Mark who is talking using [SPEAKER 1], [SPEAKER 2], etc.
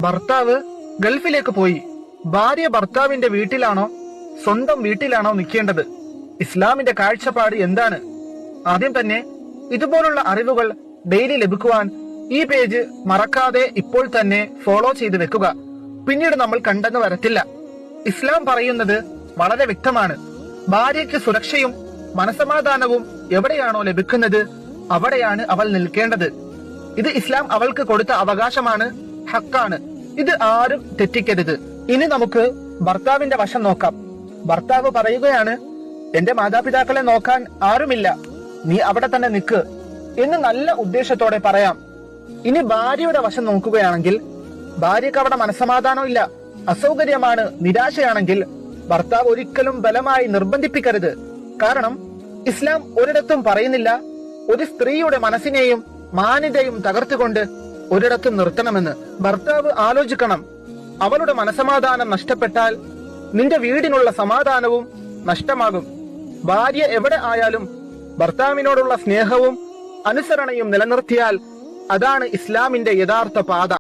[SPEAKER 1] ഭർത്താവ് ഗൾഫിലേക്ക് പോയി. ഭാര്യ ഭർത്താവിന്റെ വീട്ടിലാണോ സ്വന്തം വീട്ടിലാണോ നിൽക്കേണ്ടത്? ഇസ്ലാമിന്റെ കാഴ്ചപ്പാട് എന്താണ്? ആദ്യം തന്നെ ഇതുപോലുള്ള അറിവുകൾ ഡെയിലി ലഭിക്കുവാൻ ഈ പേജ് മറക്കാതെ ഇപ്പോൾ തന്നെ ഫോളോ ചെയ്ത് വെക്കുക. പിന്നീട് നമ്മൾ കണ്ടെന്ന് വരത്തില്ല. ഇസ്ലാം പറയുന്നത് വളരെ വ്യക്തമാണ്. ഭാര്യയ്ക്ക് സുരക്ഷയും മനസമാധാനവും എവിടെയാണോ ലഭിക്കുന്നത് അവിടെയാണ് അവൾ നിൽക്കേണ്ടത്. ഇത് ഇസ്ലാം അവൾക്ക് കൊടുത്ത അവകാശമാണ്, ഹക്കാണ്. ഇത് ആരും തെറ്റിക്കരുത്. ഇനി നമുക്ക് ഭർത്താവിന്റെ വശം നോക്കാം. ഭർത്താവ് പറയുകയാണ്, എന്റെ മാതാപിതാക്കളെ നോക്കാൻ ആരുമില്ല, നീ അവിടെ തന്നെ നിൽക്ക് എന്ന് നല്ല ഉദ്ദേശത്തോടെ പറയാം. ഇനി ഭാര്യയുടെ വശം നോക്കുകയാണെങ്കിൽ ഭാര്യക്ക് അവിടെ മനസ്സമാധാനം ഇല്ല, അസൗകര്യമാണ്, നിരാശയാണെങ്കിൽ ഭർത്താവ് ഒരിക്കലും ബലമായി നിർബന്ധിപ്പിക്കരുത്. കാരണം ഇസ്ലാം ഒരിടത്തും പറയുന്നില്ല ഒരു സ്ത്രീയുടെ മനസ്സിനെയും മാന്യതയും തകർത്തുകൊണ്ട് ഒരിടത്തും നിർത്തണമെന്ന്. ഭർത്താവ് ആലോചിക്കണം, അവളുടെ മനസമാധാനം നഷ്ടപ്പെട്ടാൽ നിന്റെ വീടിനുള്ള സമാധാനവും നഷ്ടമാകും. ഭാര്യ എവിടെ ആയാലും ഭർത്താവിനോടുള്ള സ്നേഹവും അനുസരണയും നിലനിർത്തിയാൽ അതാണ് ഇസ്ലാമിന്റെ യഥാർത്ഥ പാത.